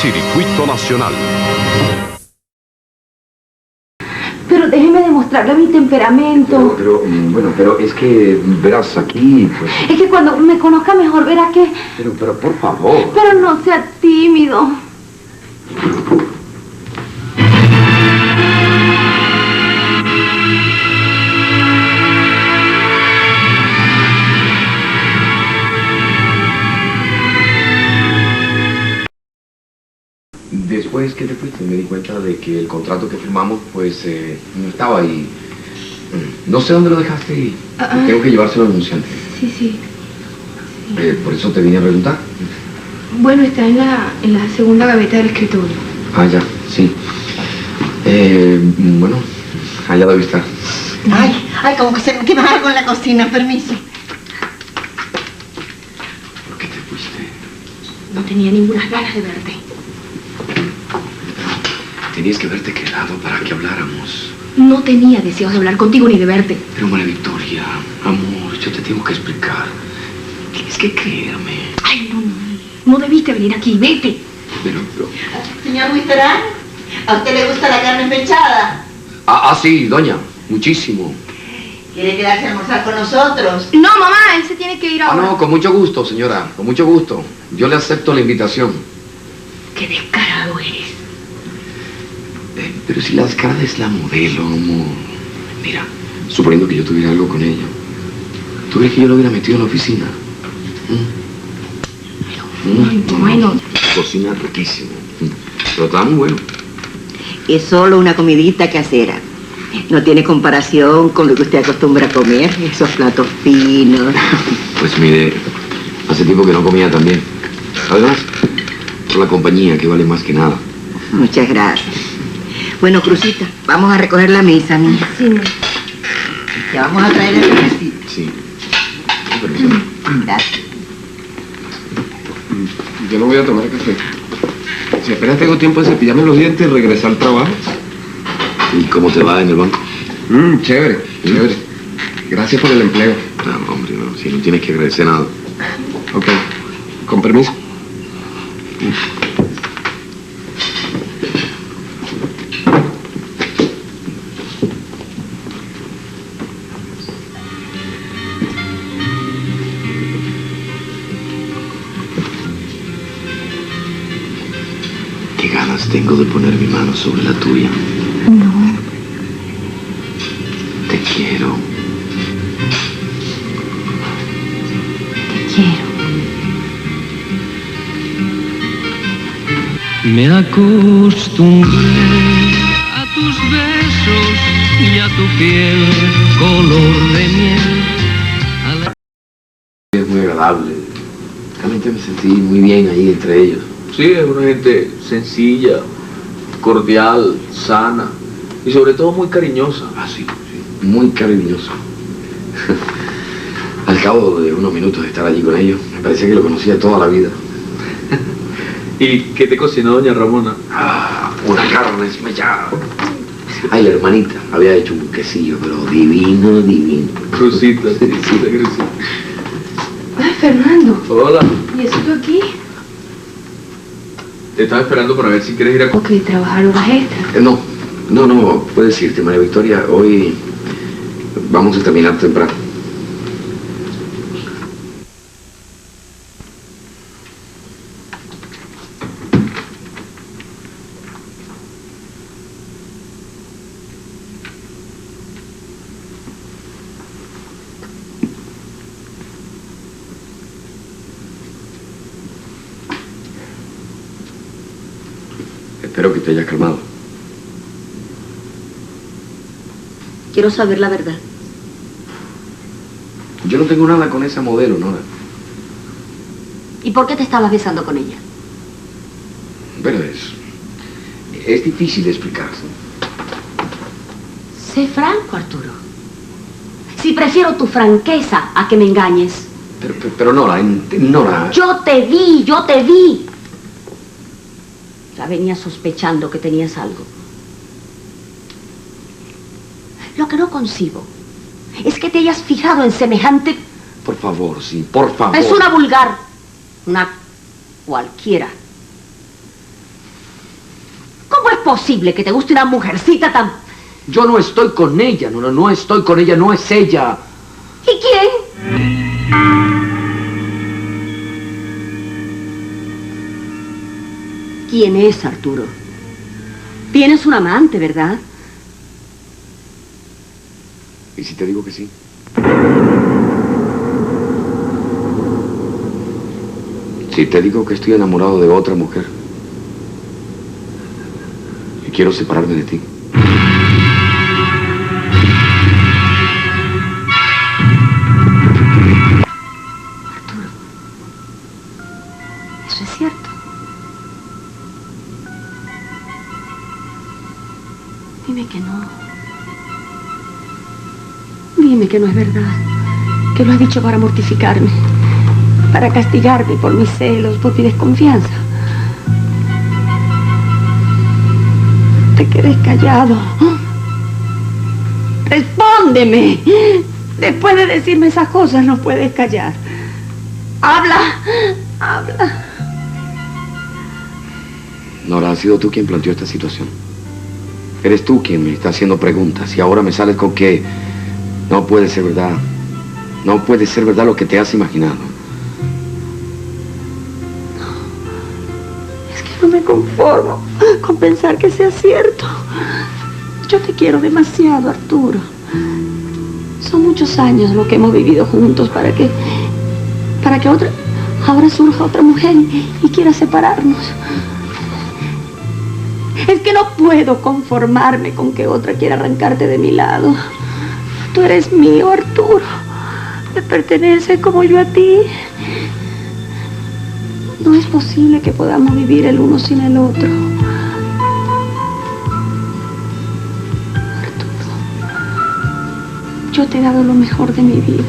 Circuito Nacional. Pero déjeme demostrarle mi temperamento. Pero es que, verás, aquí, pues... Es que cuando me conozca mejor verá que... Pero, por favor. Pero no sea tímido. Después que te fuiste me di cuenta de que el contrato que firmamos, pues, no estaba ahí. No sé dónde lo dejaste y tengo que llevárselo al anunciante. Sí. Por eso te vine a preguntar. Bueno, está en la segunda gaveta del escritorio. Ah, ya, sí. Bueno, allá debe estar. Ay, como que se me quema algo en la cocina, permiso. ¿Por qué te fuiste? No tenía ninguna ganas de verte. Tenías que haberte quedado para que habláramos. No tenía deseos de hablar contigo ni de verte. Pero, María Victoria, amor, yo te tengo que explicar. Tienes que creerme. Ay, no debiste venir aquí, vete. Pero... Señor Wisterán, ¿a usted le gusta la carne mechada? Sí, doña, muchísimo. ¿Quiere quedarse a almorzar con nosotros? No, mamá, él se tiene que ir ahora. No, con mucho gusto, señora, con mucho gusto. Yo le acepto la invitación. Qué descarado eres. Pero si la descarada es la modelo, amor. Mira, suponiendo que yo tuviera algo con ella, ¿tú crees que yo lo hubiera metido en la oficina? Bueno. Cocina riquísimo. Pero está muy bueno. Es solo una comidita casera. No tiene comparación con lo que usted acostumbra a comer, esos platos finos. Pues mire, hace tiempo que no comía tan bien. Además, por la compañía, que vale más que nada. Muchas gracias. Bueno, Crucita, vamos a recoger la mesa, mija. Sí. Te vamos a traer el cafecito. Sí. Permiso. Gracias. Yo no voy a tomar café. Si apenas tengo tiempo de cepillarme los dientes y regresar al trabajo. ¿Y cómo te va en el banco? Chévere. Gracias por el empleo. No, hombre, no, si no tienes que agradecer nada. Ok, con permiso. Qué ganas tengo de poner mi mano sobre la tuya. No. Te quiero. Te quiero. Me acostumbré a tus besos y a tu piel color de miel. Es muy agradable. Realmente me sentí muy bien ahí entre ellos. Sí, es una gente sencilla, cordial, sana y sobre todo muy cariñosa. Sí, muy cariñoso. Al cabo de unos minutos de estar allí con ellos, me parecía que lo conocía toda la vida. ¿Y qué te cocinó doña Ramona? Una carne esmechada. Ay, la hermanita había hecho un quesillo, pero divino. Crucita, sí, Crucita. Ay, Fernando. Hola. ¿Y eso tú aquí? Te estaba esperando para ver si quieres ir a... Ok, trabajar horas extras. No, puedes irte, María Victoria. Hoy vamos a terminar temprano. Espero que te hayas calmado. Quiero saber la verdad. Yo no tengo nada con esa modelo, Nora. ¿Y por qué te estabas besando con ella? Bueno, es difícil de explicarse. Sé franco, Arturo. Si prefiero tu franqueza a que me engañes. Pero Nora... Yo te vi. Ya venía sospechando que tenías algo. Lo que no concibo es que te hayas fijado en semejante... Por favor, sí, por favor. Es una vulgar, una cualquiera. posible que te guste una mujercita tan... Yo no estoy con ella, no estoy con ella, no es ella. ¿Y quién? ¿Quién es, Arturo? Tienes un amante, ¿verdad? ¿Y si te digo que sí? Si te digo que estoy enamorado de otra mujer y quiero separarme de ti. Arturo, ¿eso es cierto? Dime que no. Dime que no es verdad. Que lo has dicho para mortificarme. Para castigarme por mis celos, por mi desconfianza. Te quedes callado. ¡Respóndeme! Después de decirme esas cosas no puedes callar. ¡Habla! ¡Habla! Nora, has sido tú quien planteó esta situación. Eres tú quien me está haciendo preguntas y ahora me sales con que no puede ser verdad. No puede ser verdad lo que te has imaginado. Es que no me conformo con pensar que sea cierto. Yo te quiero demasiado, Arturo. Son muchos años lo que hemos vivido juntos para que ahora surja otra mujer y quiera separarnos. Es que no puedo conformarme con que otra quiera arrancarte de mi lado. Tú eres mío, Arturo. Me perteneces como yo a ti. No es posible que podamos vivir el uno sin el otro. Arturo, yo te he dado lo mejor de mi vida.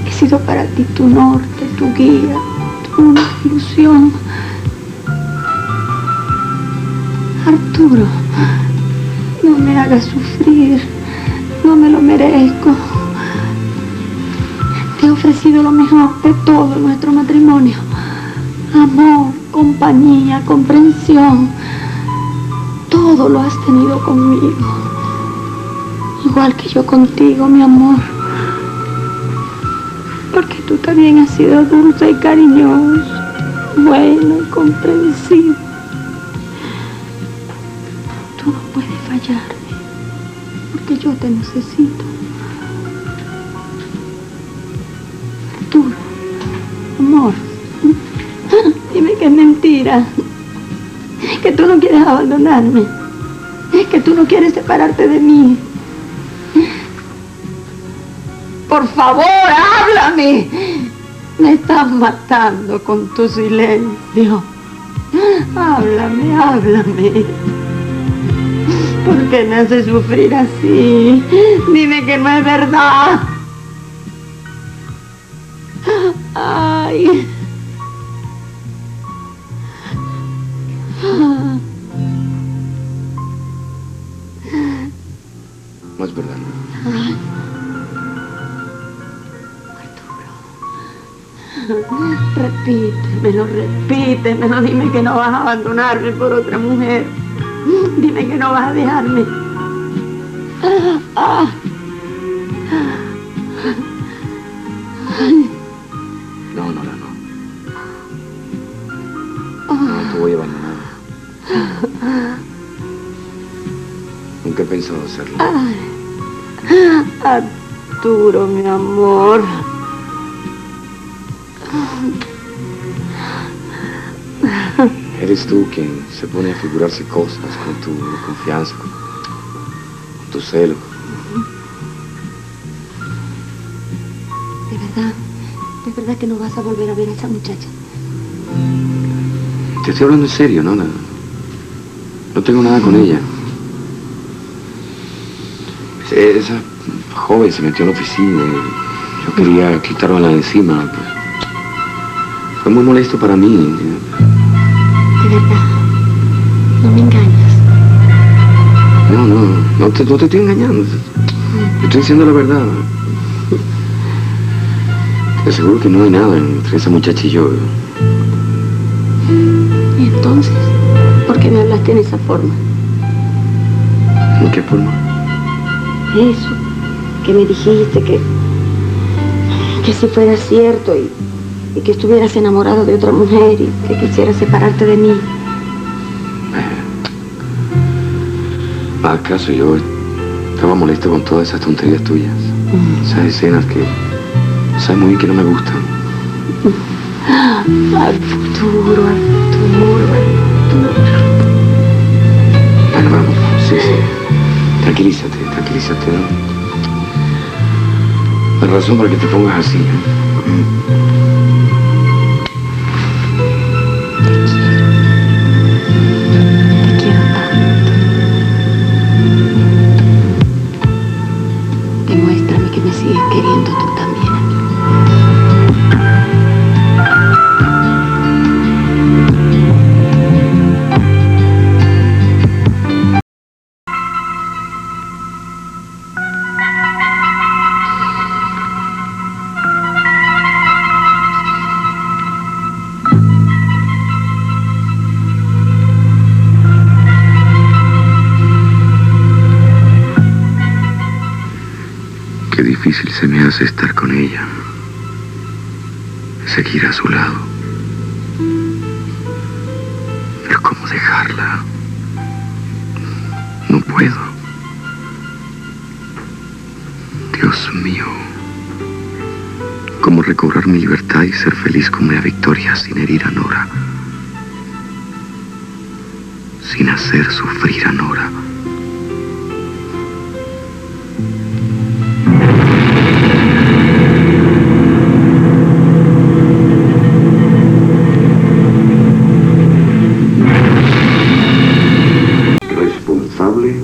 He sido para ti tu norte, tu guía, tu única ilusión. Arturo, no me hagas sufrir. No me lo merezco. Te he ofrecido lo mejor de todo nuestro matrimonio. Amor, compañía, comprensión. Todo lo has tenido conmigo. Igual que yo contigo, mi amor. Porque tú también has sido dulce y cariñoso, bueno y comprensivo. Tú no puedes fallarme, porque yo te necesito. Arturo, amor, dime que es mentira, que tú no quieres abandonarme, que tú no quieres separarte de mí. Por favor, háblame. Me estás matando con tu silencio. Háblame, háblame. ¿Por qué me haces sufrir así? Dime que no es verdad. Ay. No es verdad. Repítemelo, dime que no vas a abandonarme por otra mujer. Dime que no vas a dejarme. No, Nora, no. No te voy a abandonar. Nunca he pensado hacerlo. Arturo, mi amor. Eres tú quien se pone a figurarse cosas con tu confianza, con tu celo. ¿De verdad que no vas a volver a ver a esa muchacha? Te estoy hablando en serio, ¿no? No tengo nada con ella. Esa joven se metió en la oficina y yo quería quitármela de encima. Pues. Fue muy molesto para mí. De verdad, no me engañas. No te estoy engañando. Te estoy diciendo la verdad. Te aseguro que no hay nada entre esa muchacha y yo. ¿Y entonces? ¿Por por qué me hablaste en esa forma. ¿En qué forma? Eso, que me dijiste que si fuera cierto y que estuvieras enamorado de otra mujer y que quisieras separarte de mí. ¿Acaso yo estaba molesto con todas esas tonterías tuyas? Esas escenas que sabes muy bien que no me gustan. Al futuro, al futuro, al futuro. Bueno, vamos, sí. Tranquilízate, ¿no? La razón para que te pongas así, Te quiero tanto. Demuéstrame que me sigues queriendo tú también a mí. Qué difícil se me hace estar con ella. Seguir a su lado. Pero ¿cómo dejarla? No puedo. Dios mío. ¿Cómo recobrar mi libertad y ser feliz con una victoria sin herir a Nora? Sin hacer sufrir a Nora. Responsable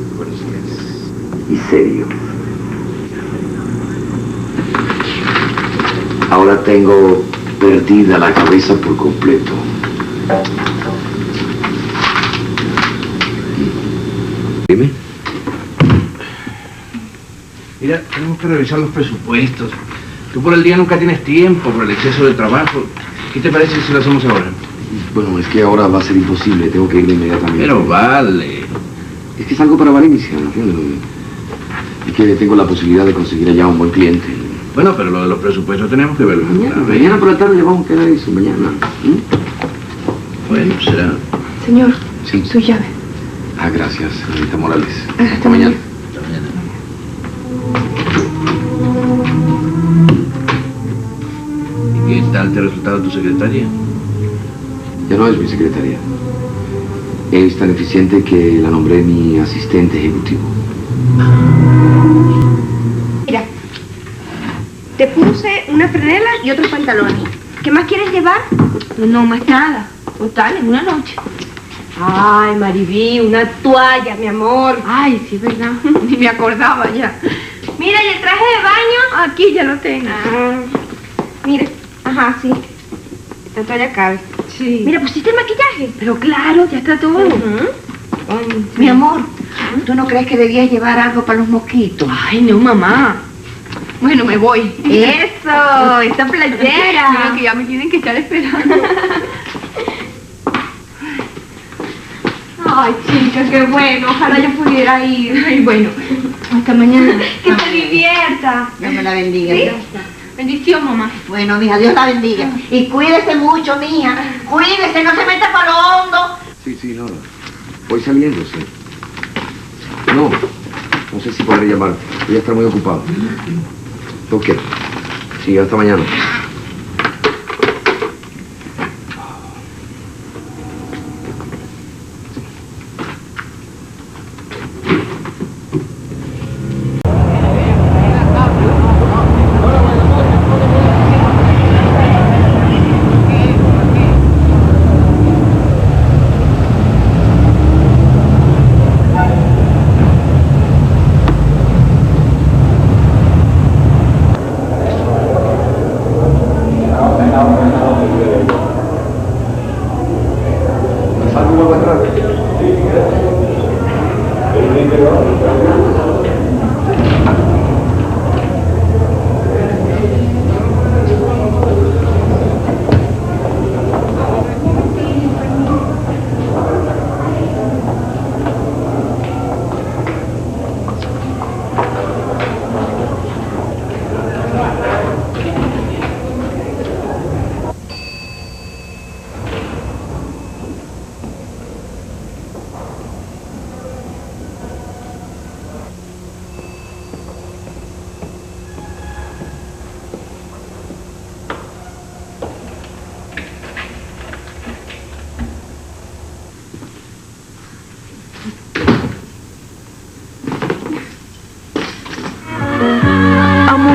y serio. Ahora tengo perdida la cabeza por completo. Dime. Mira, tenemos que revisar los presupuestos. Tú por el día nunca tienes tiempo por el exceso de trabajo. ¿Qué te parece si lo hacemos ahora? Bueno, es que ahora va a ser imposible. Tengo que irme inmediatamente. Pero vale. Es que salgo para Valencia, ¿entiendes? Y que tengo la posibilidad de conseguir allá un buen cliente. Bueno, pero lo de los presupuestos tenemos que verlo. Mañana por la tarde le vamos a quedar eso, mañana. Bueno, será. Señor, Sí. su llave. Ah, gracias, señorita Morales. Hasta mañana. Hasta mañana. ¿Y qué tal te ha resultado tu secretaria? Ya no es mi secretaria. Es tan eficiente que la nombré mi asistente ejecutivo. Mira, te puse una franela y otros pantalones. ¿Qué más quieres llevar? No, más nada. Total, en una noche. Ay, Maribí, una toalla, mi amor. Ay, sí, es verdad. Ni me acordaba ya. Mira, ¿y el traje de baño? Aquí ya lo tengo. Ah, mira, ajá, sí. Esta toalla cabe. Sí. Mira, ¿pusiste el maquillaje? Pero claro, ya está todo. Mi amor, ¿tú no crees que debías llevar algo para los mosquitos? Ay, no, mamá. Bueno, me voy. Eso, esta playera. Mira que ya me tienen que estar esperando. Ay, chica, qué bueno. Ojalá yo pudiera ir. Ay, bueno. Hasta mañana. Que te divierta. Dios me la bendiga. ¿Sí? Bendición, mamá. Bueno, mija, Dios la bendiga. Y cuídese mucho, mija. Cuídese, no se meta para lo hondo. Sí, no. Voy saliendo, sí. No sé si podré llamarte. Voy a estar muy ocupado. Ok. Sí, hasta mañana.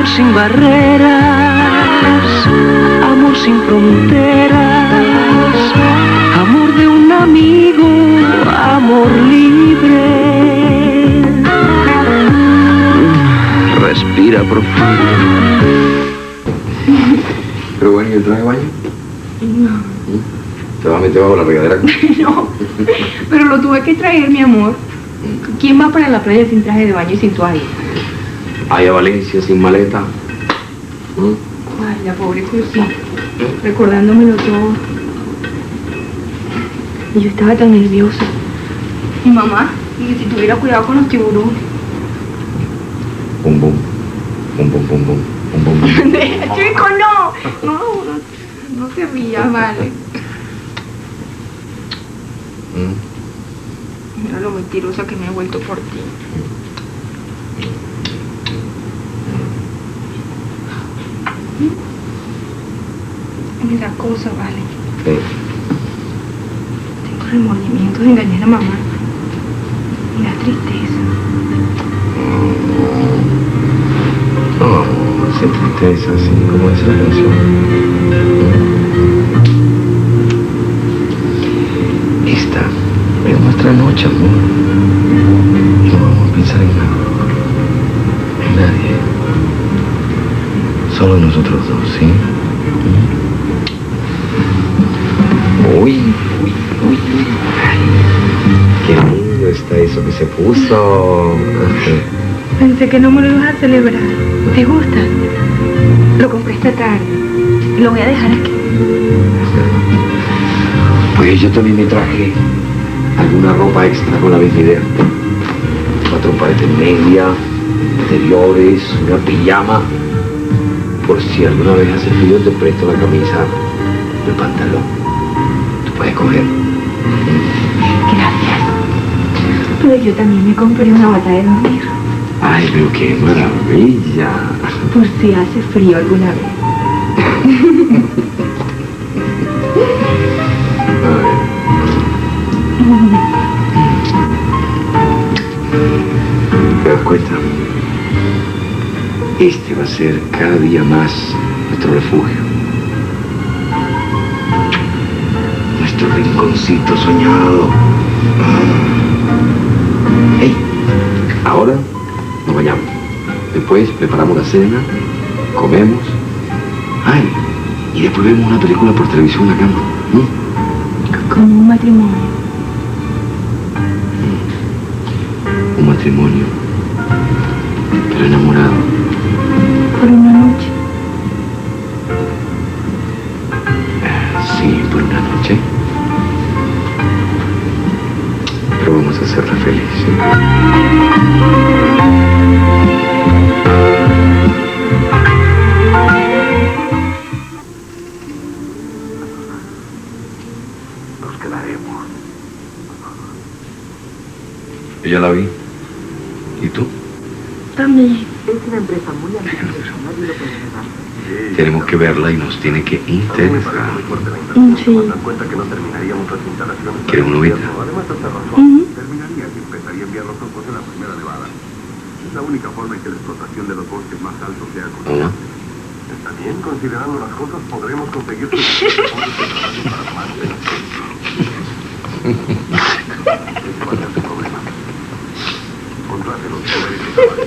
Amor sin barreras, amor sin fronteras, amor de un amigo, amor libre. Respira profundo. Pero bueno, ¿y el traje de baño? No. ¿Te vas a meter bajo la regadera? No, pero lo tuve que traer, mi amor. ¿Quién va para la playa sin traje de baño y sin toalla? Ay, a Valencia sin maleta. Ay, la pobre cosita, recordándomelo todo. Y yo estaba tan nerviosa. Mi mamá, y que si tuviera cuidado con los tiburones. Bum, bum. Bum, bum, bum, bum. Bum, bum, bum. Chico, no te rías, vale. Mira lo mentirosa que me he vuelto por ti. Mira cosa, vale. Tengo remordimiento de engañar a mamá. Y la tristeza. No, sin tristeza, así como dice la canción. Esta es nuestra noche, amor. Y no vamos a pensar en nada. En nadie. Solo nosotros dos, ¿sí? Uy. Ay, qué lindo está eso que se puso. Pensé que no me lo ibas a celebrar. ¿Te gusta? Lo compré esta tarde. Lo voy a dejar aquí. Pues yo también me traje alguna ropa extra con la misma idea. 4 pares de media, interiores, una pijama. Por si alguna vez hace frío te presto la camisa, el pantalón. Tú puedes coger. Gracias. Pero yo también me compré una bata de dormir. Ay, pero qué maravilla. Por si hace frío alguna vez. ¿Te das cuenta? Este va a ser cada día más nuestro refugio. Nuestro rinconcito soñado. Hey, ahora nos bañamos. Después preparamos la cena, comemos. Ay, y después vemos una película por televisión en la cama. Como un matrimonio. Un matrimonio, pero enamorado. Por una noche. Sí, por una noche. Pero vamos a hacerla feliz. Nos quedaremos. Yo ya la vi. ¿Y tú? También. Es una empresa muy ambiciosa, nadie lo puede negar. Tenemos que verla y nos tiene que interesar. Sí. ¿Quieres un novita? Terminaría y empezaría a enviar los ojos en la primera nevada. Es la única forma en que la explotación de los bosques más altos sea constante. Está bien, considerando las cosas, podremos conseguir para más de la ¿Cuál es tu problema? Contrate los poderes de trabajo.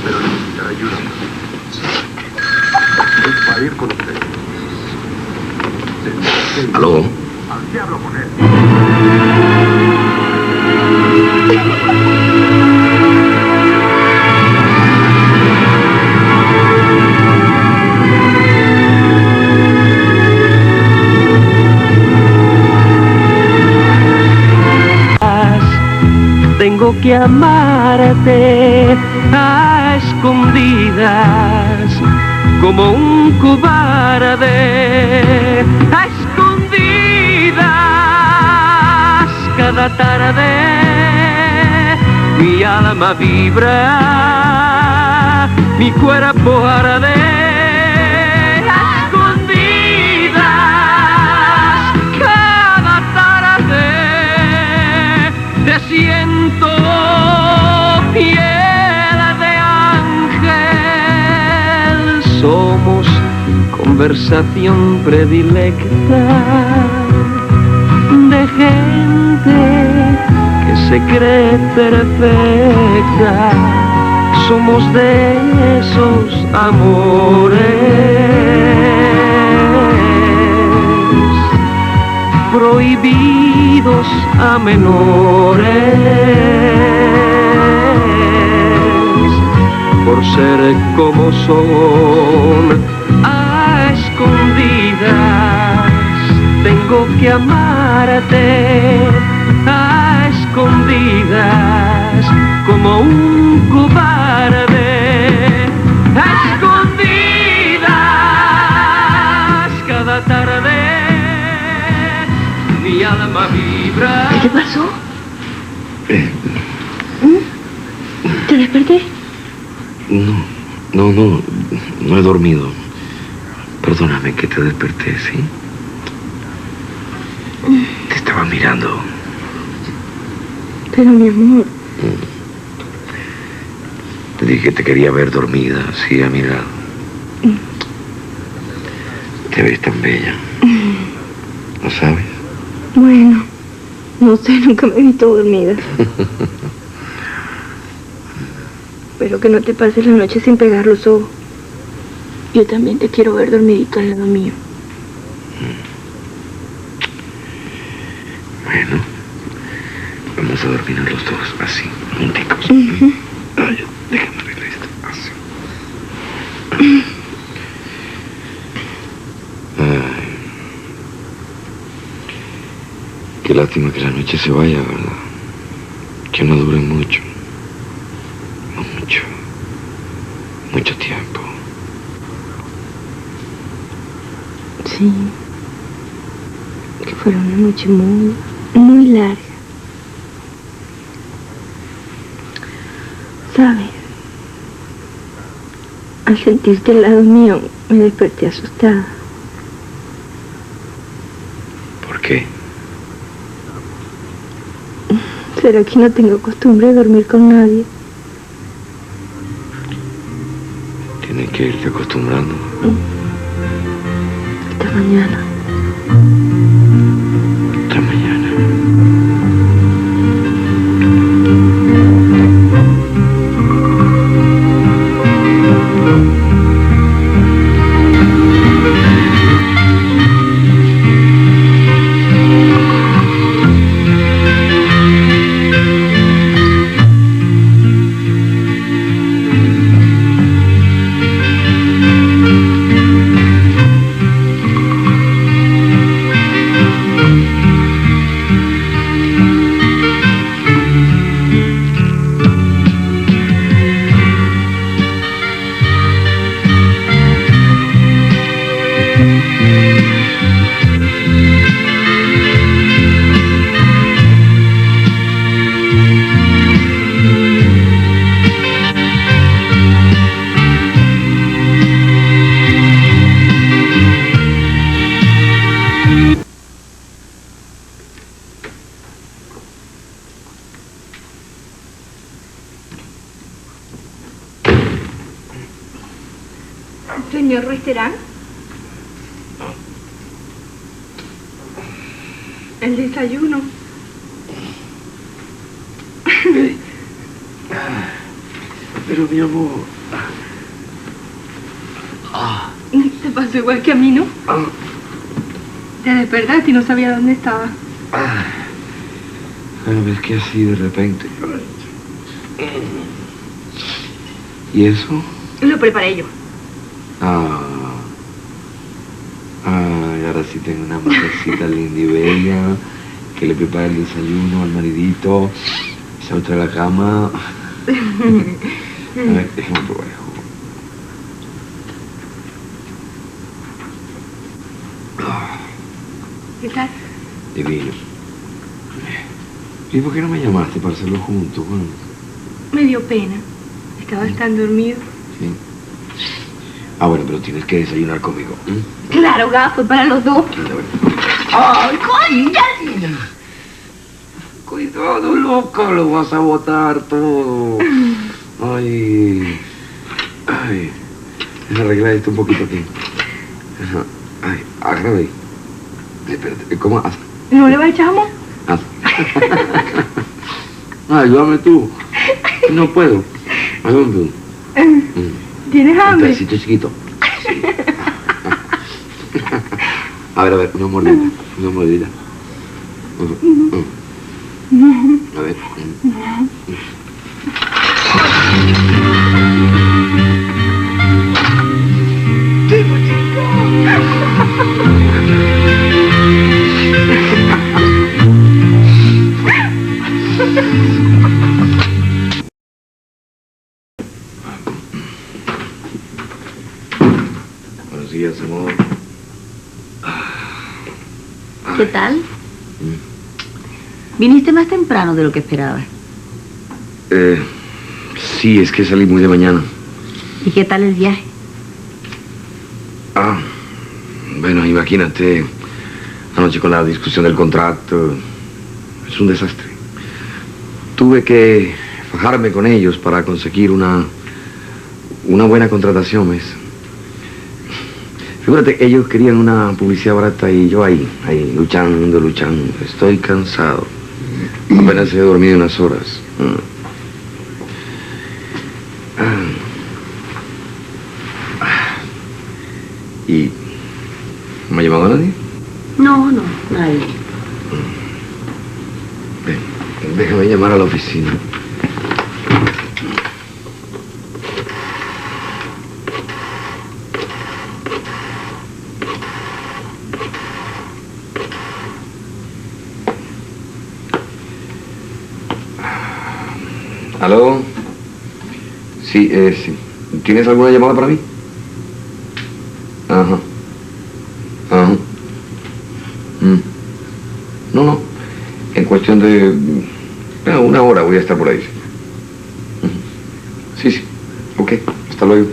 Pero necesitará ayuda. Es para ir con usted. ¿Aló? Al diablo con él. Tengo que amarte a escondidas, como un cobarde, a escondidas. Cada tarde mi alma vibra, mi cuerpo arde, a escondidas. Cada tarde te siento fiel. conversación predilecta de gente que se cree perfecta. Somos de esos amores prohibidos a menores por ser como son. A escondidas tengo que amarte, a escondidas como un cobarde. A escondidas cada tarde mi alma vibra. ¿Qué pasó? ¿Te desperté? No he dormido. Perdóname que te desperté, ¿sí? Te estaba mirando. Pero mi amor... Te dije que te quería ver dormida, sí, a mi lado. Te ves tan bella. ¿Lo sabes? Bueno, no sé, nunca me he visto dormida. Pero que no te pases la noche sin pegar los ojos. Yo también te quiero ver dormidito al lado mío. Bueno, vamos a dormir los dos, así, junticos. Ay, déjame arreglar esto, así. Ay. Qué lástima que la noche se vaya, ¿verdad? Que no dure mucho. Mucho tiempo. Sí. Que fuera una noche muy, muy larga. ¿Sabes? Al sentirte al lado mío, me desperté asustada. ¿Por qué? ¿Será que no tengo costumbre de dormir con nadie? Tienes que irte acostumbrando. Hasta mañana. Hasta mañana. Señor Resterán. El desayuno. Pero mi amor. ¿Te pasó igual que a mí, no? Te despertaste y no sabía dónde estaba. Es que así de repente. ¿Y eso? Lo preparé yo. Ay, ahora sí tengo una mujercita linda y bella que le prepara el desayuno al maridito, se va a traer a la cama. A ver, déjame probar el jugo. ¿Qué tal? Divino. ¿Y por qué no me llamaste para hacerlo juntos? Bueno. Me dio pena. Estabas tan dormido. Sí. Bueno, pero tienes que desayunar conmigo. Claro, gafo, para los dos. ¡Ay, coño! Cuidado, loca, lo vas a botar todo. Ay. Déjame arreglar esto un poquito aquí. Ajá. Ay, agárrame. Espérate, ¿cómo? ¿No le va a echar jamón? Ayúdame tú. No puedo. Ayúdame tú. ¿Tienes hambre? Un pedacito chiquito. Sí. A ver, una mordida. Una mordida. A ver. Buenos días, amor. ¿Qué tal? ¿Viniste más temprano de lo que esperabas? Sí, es que salí muy de mañana. ¿Y qué tal el viaje? Bueno, imagínate, anoche con la discusión del contrato, es un desastre. Tuve que fajarme con ellos para conseguir una buena contratación, ¿ves? Fíjate, ellos querían una publicidad barata y yo ahí, luchando. Estoy cansado. Apenas he dormido unas horas. ¿Y me ha llamado nadie? No, nadie. Déjame llamar a la oficina. ¿Aló? Sí, sí. ¿Tienes alguna llamada para mí? Ajá. No. En cuestión de... una hora voy a estar por ahí. Sí. Ok. Hasta luego.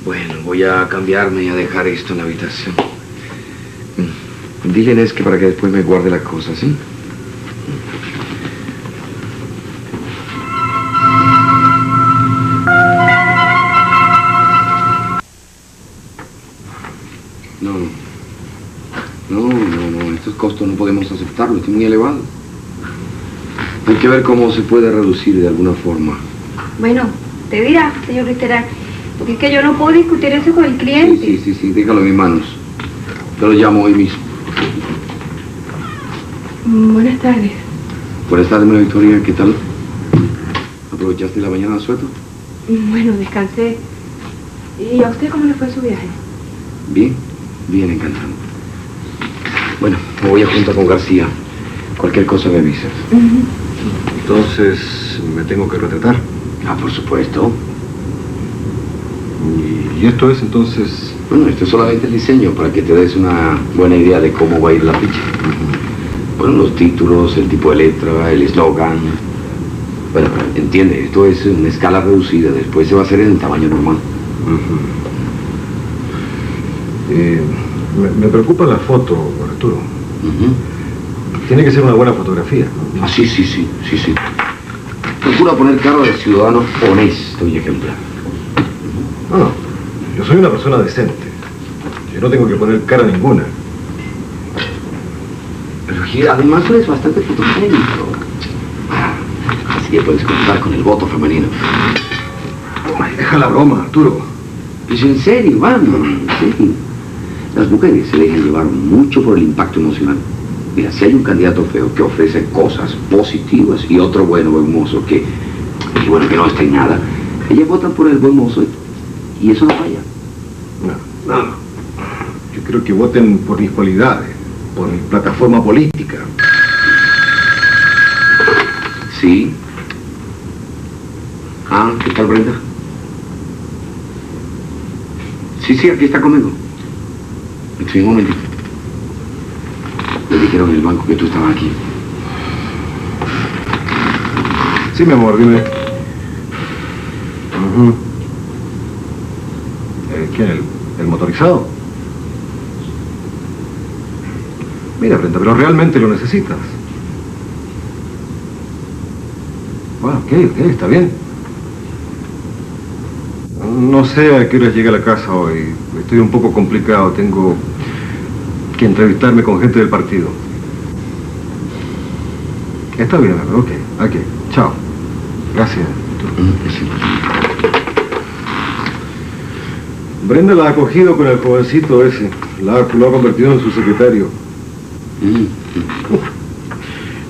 Bueno, voy a cambiarme y a dejar esto en la habitación. Dile a Inés que para que después me guarde las cosas, ¿sí? No, estos costos no podemos aceptarlos, es muy elevado. Hay que ver cómo se puede reducir de alguna forma. Bueno, te dirá, señor Risterar, porque es que yo no puedo discutir eso con el cliente. Sí, déjalo en mis manos. Yo lo llamo hoy mismo. Buenas tardes. Buenas tardes, María Victoria, ¿qué tal? ¿Aprovechaste la mañana de asueto? Bueno, descansé. ¿Y a usted cómo le fue su viaje? Bien, encantado. Bueno, me voy a juntar con García. Cualquier cosa me avisas. Entonces, ¿me tengo que retratar? Por supuesto. ¿Y esto es entonces...? Bueno, esto es solamente el diseño para que te des una buena idea de cómo va a ir la ficha. Bueno, los títulos, el tipo de letra, el eslogan. Bueno, entiende, esto es una escala reducida. Después se va a hacer en el tamaño normal. Me preocupa la foto, Arturo. Tiene que ser una buena fotografía, ¿no? Sí. Procura poner cara de ciudadano honesto y ejemplar. No, yo soy una persona decente. Yo no tengo que poner cara ninguna. Pero además tú eres bastante fotogénico. Así que puedes contar con el voto femenino. Ay, deja la broma, Arturo. Pues en serio, vamos, en serio. Las mujeres se dejan llevar mucho por el impacto emocional. Mira, si hay un candidato feo que ofrece cosas positivas y otro bueno, buen mozo, que no está en nada, ellas votan por el buen mozo y eso no falla. No. Yo creo que voten por mis cualidades, por mi plataforma política. Sí. ¿Qué tal, Brenda? Sí, aquí está conmigo. Sí, un momentito. Le dijeron en el banco que tú estabas aquí. Sí, mi amor, dime. ¿Quién? ¿El motorizado? Mira, Brenda, pero realmente lo necesitas. Bueno, ok, está bien. No sé a qué hora llegué a la casa hoy. Estoy un poco complicado. Tengo que entrevistarme con gente del partido. Está bien, ok. Aquí. Chao. Gracias. Brenda la ha acogido con el jovencito ese. Lo ha convertido en su secretario.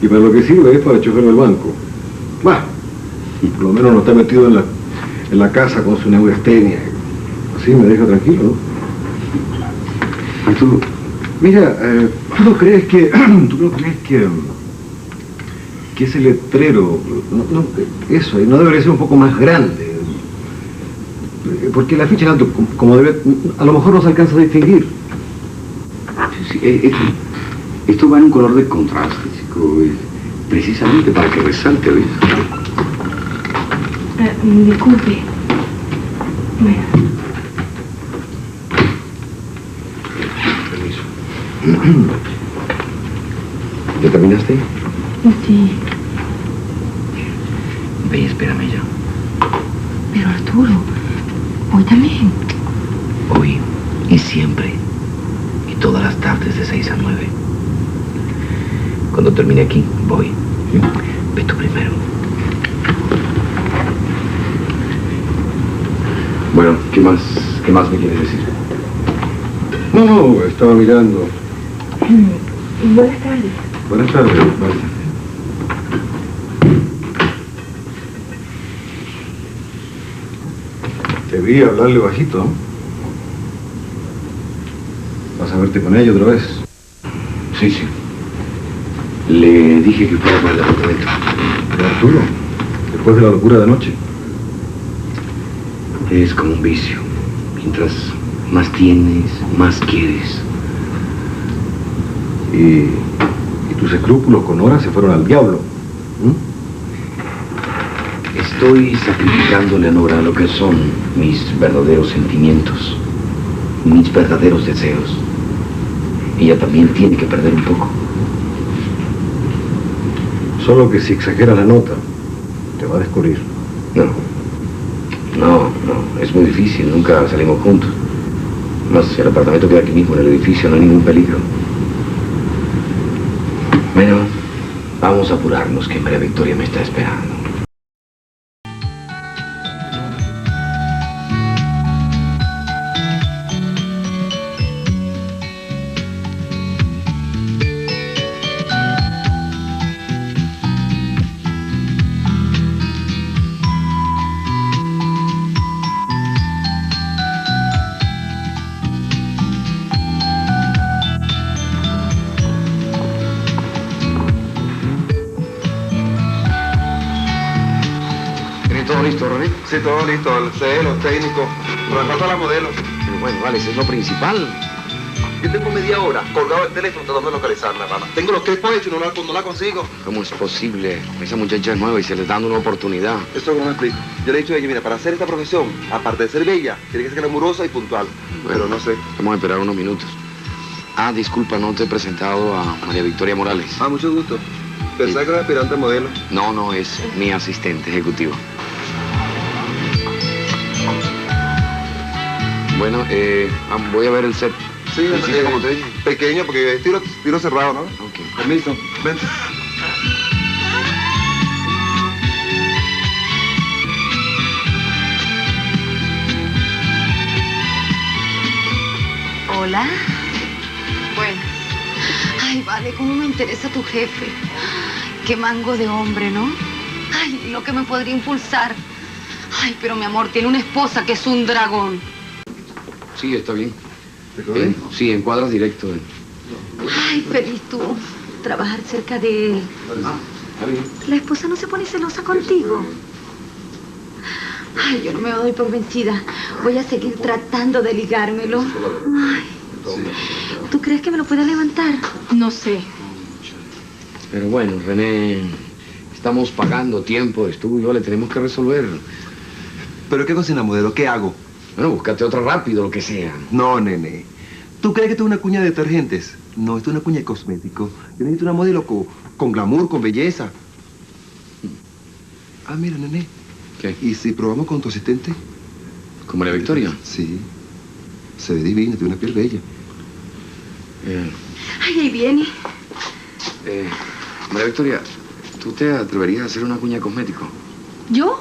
Y para lo que sirve es para chofer del banco. Bueno, por lo menos no está metido en la casa con su neurastenia. Así me deja tranquilo, ¿no? Arturo, mira, ¿tú no crees que ese letrero, eso no debería ser un poco más grande? Porque la ficha en alto, como debe, a lo mejor no se alcanza a distinguir. Sí, esto va en un color de contraste, chico, precisamente para que resalte, ¿ves? Disculpe. Bueno. Permiso. ¿Ya terminaste? Sí. Ve y espérame ya. Pero Arturo, hoy también. Hoy y siempre. Y todas las tardes de 6 a 9. Cuando termine aquí, voy. ¿Sí? Ve tú primero. Bueno, ¿qué más me quieres decir? No, estaba mirando. Buenas tardes. Buenas tardes. Debí hablarle bajito, ¿no? ¿Vas a verte con ella otra vez? Sí. Le dije que fuera para el apartamento. ¿De Arturo? Después de la locura de anoche. Es como un vicio. Mientras más tienes, más quieres. Y tus escrúpulos con Nora se fueron al diablo. Estoy sacrificándole a Nora lo que son mis verdaderos sentimientos, mis verdaderos deseos. Ella también tiene que perder un poco. Solo que si exageras la nota, te va a descubrir. No, es muy difícil, nunca salimos juntos. Más, el apartamento queda aquí mismo en el edificio, no hay ningún peligro. Bueno, vamos a apurarnos, que María Victoria me está esperando. ¿Todo listo, René? Sí, todo listo, el C, los técnicos, pero me faltan las modelos. Pero bueno, vale, eso es lo principal. Yo tengo media hora colgado el teléfono tratando de localizarla, rana. Tengo los crespos hechos y no la consigo. ¿Cómo es posible? Esa muchacha es nueva y se les da una oportunidad. Eso no me explico. Yo le he dicho a ella, mira, para hacer esta profesión, aparte de ser bella, tiene que ser glamurosa y puntual. Bueno, pero no sé. Vamos a esperar unos minutos. Ah, disculpa, no te he presentado a María Victoria Morales. Ah, mucho gusto. Pensaba que era aspirante modelo. No, es mi asistente ejecutivo. Bueno, voy a ver el set. Sí, como te dije. Pequeño, porque es tiro cerrado, ¿no? Ok. Permiso. Vente. Hola. Buenas. Ay, vale, cómo me interesa tu jefe. Qué mango de hombre, ¿no? Ay, lo que me podría impulsar. Ay, pero mi amor, tiene una esposa que es un dragón. Sí, está bien. Sí, encuadras directo. Ay, feliz tú. Trabajar cerca de él. La esposa no se pone celosa contigo. Ay, yo no me doy por vencida. Voy a seguir tratando de ligármelo. Ay. ¿Tú crees que me lo pueda levantar? No sé. Pero bueno, René, estamos pagando tiempo. Tú y yo le tenemos que resolver. ¿Pero qué cocina modelo? ¿Qué hago? Bueno, búscate otra rápido, lo que sea. No, nene. ¿Tú crees que tengo una cuña de detergentes? No, esto es una cuña de cosméticos. Yo necesito una modelo con glamour, con belleza. Ah, mira, nene. ¿Qué? ¿Y si probamos con tu asistente? ¿Con María Victoria? Sí. Se ve divina, tiene una piel bella. Ay, ahí viene. María Victoria, ¿tú te atreverías a hacer una cuña de cosmético? ¿Yo?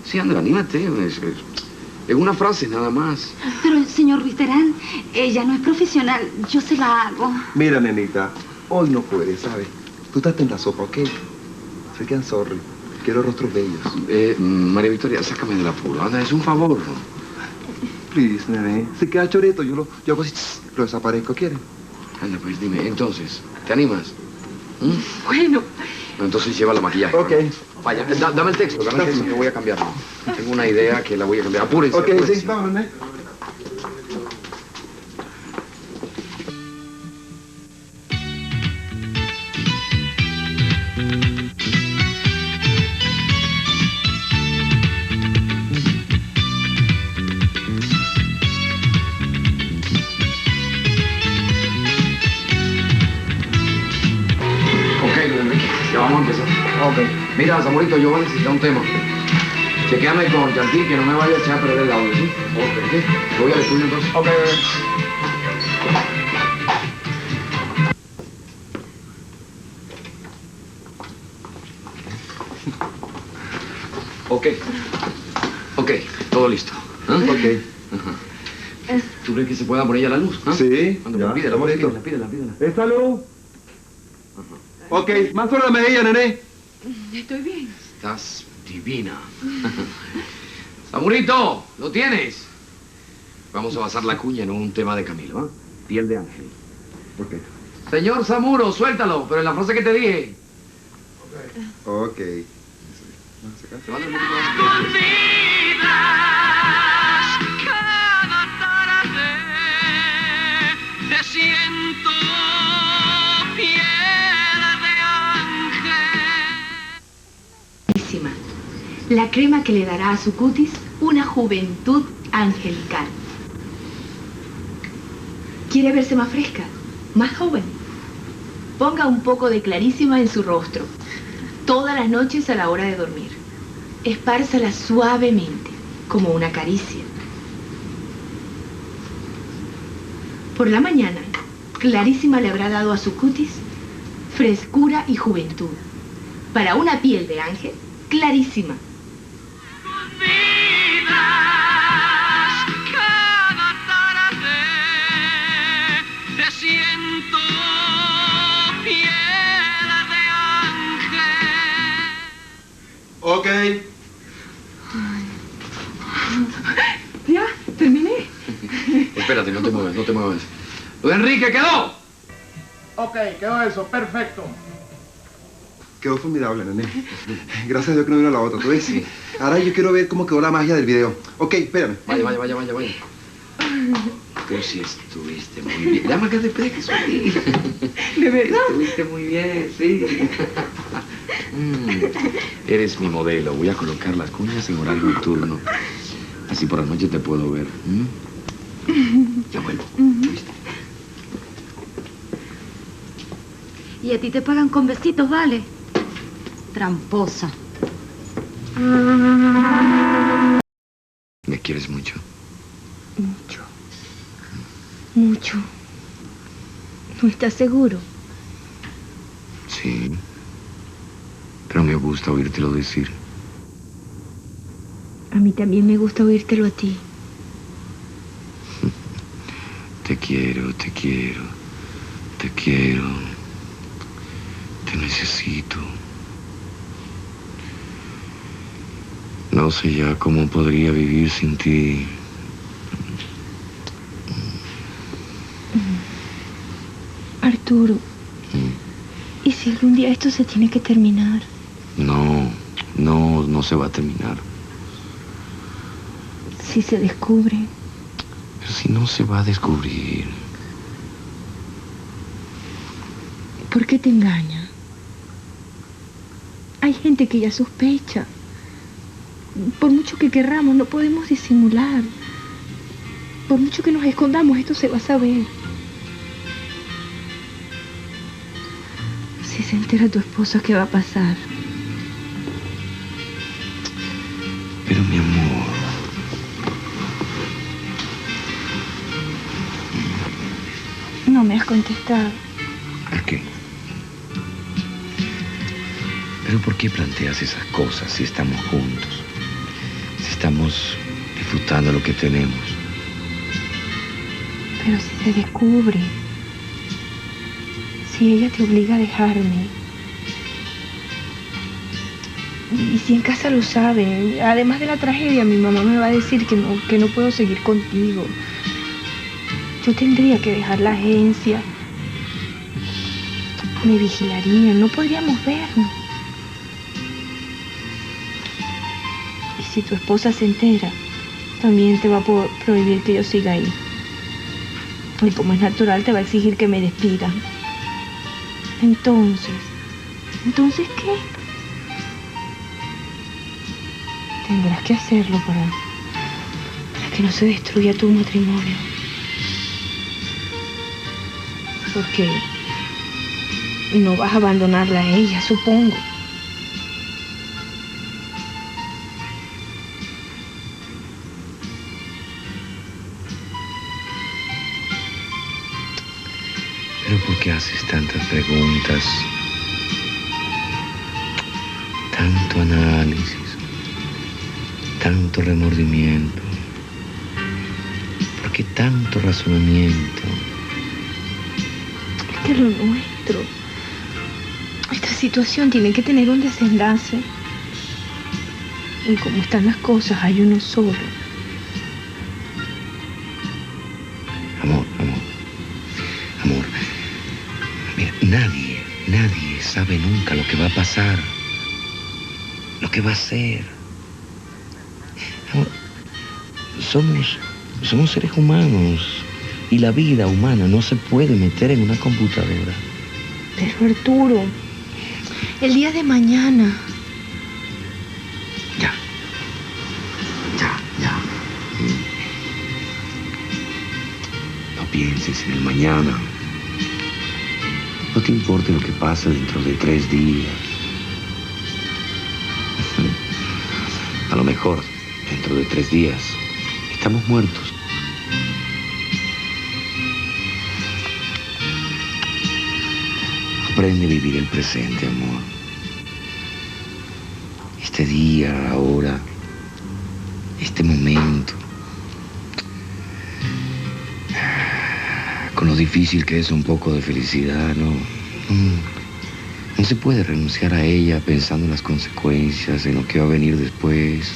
Sí, anda, anímate. Es una frase nada más. Pero el señor Ruiz Terán, ella no es profesional. Yo se la hago. Mira, nenita, hoy no puedes, ¿sabes? Tú estás en la sopa, ¿ok? Se quedan sorry. Quiero rostros bellos. María Victoria, sácame del apuro. Anda, es un favor. Please, nene. Se queda choreto, yo hago así, lo desaparezco, ¿quieres? Anda, pues dime, entonces, ¿te animas? Bueno. Entonces lleva la maquillaje. Ok. Vaya, dame el texto, que voy a cambiarlo. Tengo una idea que la voy a cambiar. Apúrense. Ok, apúrense. sí, vámonos, nene. Ya vamos a empezar. Ok. Mira, Zamorito, yo voy a necesitar un tema. Chequéame con Chantil que no me vaya a echar a perder el audio, ¿sí? Ok. Voy al estudio entonces. Ok. Ok. Ok, todo listo. Ok. ¿Tú crees que se pueda poner ya la luz? Sí. Pídela, pídela. ¿Esta luz? Ok, más sobre la mejilla, nene. Estoy bien. Estás divina. Zamorito, ¿lo tienes? Vamos a basar la cuña en un tema de Camilo, ¿ah? Piel de ángel. Ok. Señor Zamuro, suéltalo, pero en la frase que te dije. Ok. Te mando el músico. Cada tarde te siento piel de ángel. La crema que le dará a su cutis una juventud angelical. ¿Quiere verse más fresca? Más joven. Ponga un poco de Clarísima en su rostro. Todas las noches a la hora de dormir. Espárzala suavemente, como una caricia. Por la mañana, Clarísima le habrá dado a su cutis frescura y juventud. Para una piel de ángel, Clarísima. Cada tarde te siento piel de ángel. Ok. Ya, terminé. Espérate, no te muevas. ¡Lo de Enrique quedó! Ok, quedó eso, perfecto. Quedó formidable, nene. Gracias a Dios que no vino la otra, ¿tú ves? Ahora yo quiero ver cómo quedó la magia del video. Ok, espérame. Vaya. Tú sí estuviste muy bien. Llama que después que subí. ¿De verdad? Estuviste muy bien, sí. Eres mi modelo. Voy a colocar las cuñas en horario nocturno. Así por la noche te puedo ver. Ya vuelvo. ¿Viste? Y a ti te pagan con besitos, ¿vale? Tramposa. ¿Me quieres mucho? Mucho. ¿No estás seguro? Sí. Pero me gusta oírtelo decir. A mí también me gusta oírtelo a ti. Te quiero. Te necesito. No sé ya cómo podría vivir sin ti. Arturo, ¿y si algún día esto se tiene que terminar? No se va a terminar. Si se descubre. Pero si no se va a descubrir. ¿Por qué te engaña? Hay gente que ya sospecha. Por mucho que querramos, no podemos disimular. Por mucho que nos escondamos, esto se va a saber. Si se entera tu esposa, ¿qué va a pasar? Pero mi amor, no me has contestado. ¿Por qué? ¿Pero por qué planteas esas cosas si estamos juntos? Si estamos disfrutando lo que tenemos. Pero si se descubre, si ella te obliga a dejarme, y si en casa lo saben, además de la tragedia, mi mamá me va a decir que no puedo seguir contigo. Yo tendría que dejar la agencia. Me vigilarían, no podríamos vernos. Y si tu esposa se entera, también te va a prohibir que yo siga ahí. Y como es natural, te va a exigir que me despidan. ¿Entonces qué? Tendrás que hacerlo para que no se destruya tu matrimonio. Porque no vas a abandonarla a ella, supongo. ¿Pero por qué haces tantas preguntas? Tanto análisis, tanto remordimiento. ¿Por qué tanto razonamiento? Es que lo nuestro, esta situación tiene que tener un desenlace. Y como están las cosas, hay uno solo. Amor. Mira, nadie sabe nunca lo que va a pasar, lo que va a ser. Amor, somos seres humanos y la vida humana no se puede meter en una computadora. Pero Arturo, el día de mañana... Ya. No pienses en el mañana. No te importe lo que pase dentro de 3 días. A lo mejor, dentro de 3 días, estamos muertos. Aprende a vivir el presente, amor. Este día, ahora, este momento. Con lo difícil que es un poco de felicidad, no se puede renunciar a ella pensando en las consecuencias, en lo que va a venir después.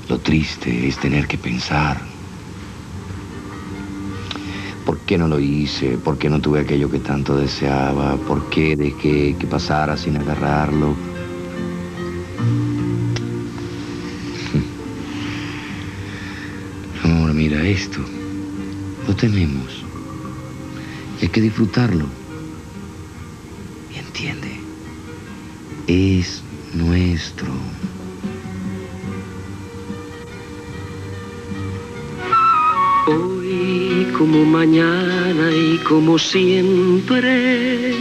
Lo triste es tener que pensar. ¿Por qué no lo hice? ¿Por qué no tuve aquello que tanto deseaba? ¿Por qué dejé que pasara sin agarrarlo? Amor, mira esto. Lo tenemos. Y hay que disfrutarlo. Y entiende. Es nuestro. Hoy como mañana y como siempre,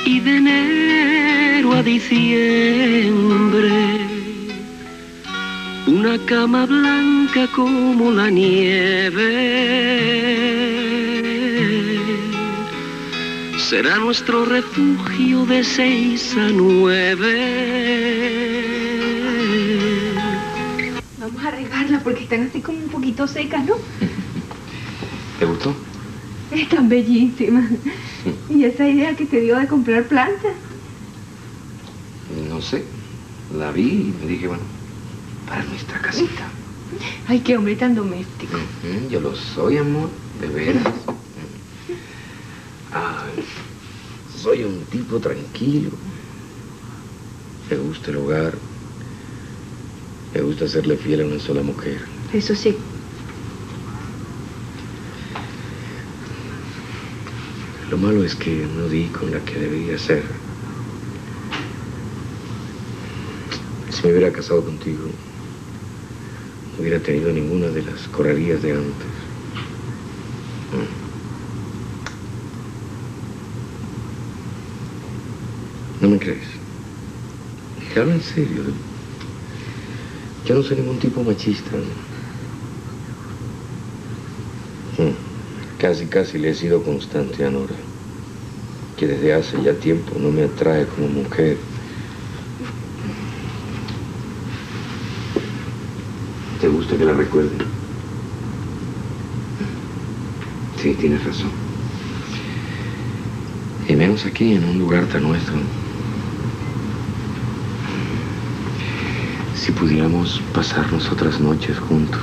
y de enero a diciembre, una cama blanca como la nieve será nuestro refugio de 6 a 9. Vamos a regarla porque están así como un poquito secas, ¿no? ¿Te gustó? Están bellísimas. ¿Y esa idea que te dio de comprar plantas? No sé. La vi y me dije, bueno, para nuestra casita. Ay, qué hombre tan doméstico. Yo lo soy, amor, de veras. Ay, soy un tipo tranquilo. Me gusta el hogar. Me gusta serle fiel a una sola mujer. Eso sí. Lo malo es que no di con la que debía ser. Si me hubiera casado contigo, no hubiera tenido ninguna de las correrías de antes. ¿No me crees? Dije, habla en serio. Yo no soy ningún tipo machista. Casi le he sido constante a Nora, que desde hace ya tiempo no me atrae como mujer. ¿Te gusta que la recuerden? Sí, tienes razón. Y menos aquí, en un lugar tan nuestro. Si pudiéramos pasarnos otras noches juntos.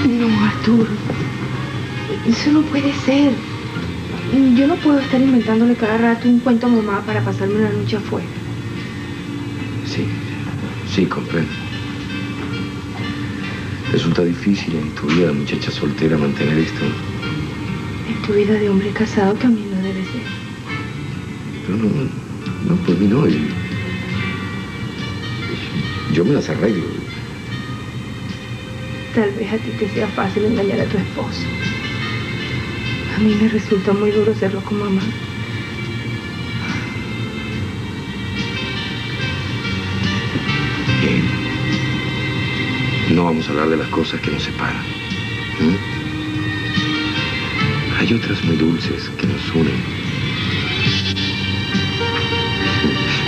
No, Arturo. Eso no puede ser. Yo no puedo estar inventándole cada rato un cuento a mamá para pasarme una noche afuera. Sí, comprendo. Resulta difícil en tu vida, muchacha soltera, mantener esto. En tu vida de hombre casado también lo debe ser. Pero no, por mí no. Yo me las arreglo. Tal vez a ti te sea fácil engañar a tu esposo. A mí me resulta muy duro hacerlo con mamá. Bien. No vamos a hablar de las cosas que nos separan. Hay otras muy dulces que nos unen.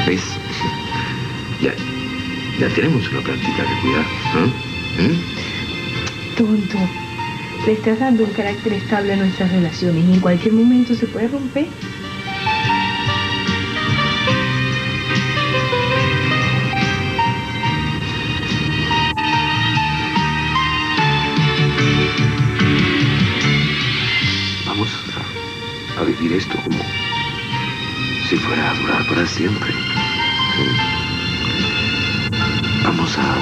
¿Ves? Ya tenemos una plantita que cuidar. Tonto. Le estás dando un carácter estable a nuestras relaciones y en cualquier momento se puede romper. Vamos a vivir esto como si fuera a durar para siempre. Vamos a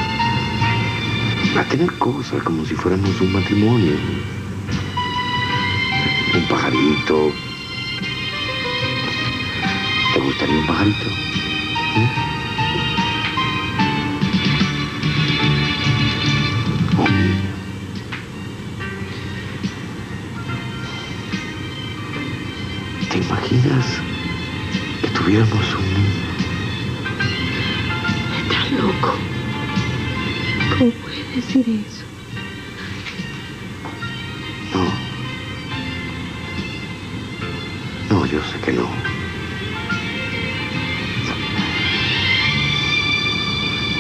tener cosas como si fuéramos un matrimonio. Un pajarito. ¿Te gustaría un pajarito? ¿Te imaginas que tuviéramos un niño? Estás loco. ¿Cómo puedes decir eso? No, yo sé que no.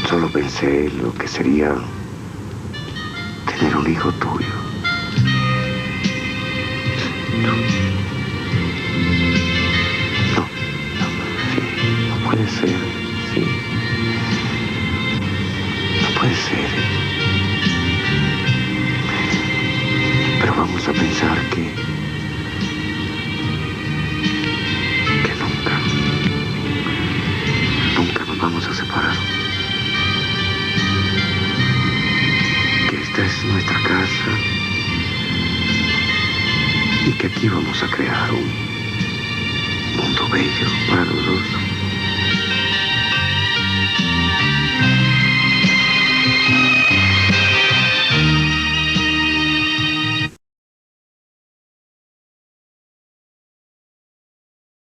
Solo pensé lo que sería tener un hijo tuyo. No puede ser, sí. No puede ser. Pero vamos a pensar que nunca nos vamos a separar. Que esta es nuestra casa y que aquí vamos a crear un mundo bello para los dos.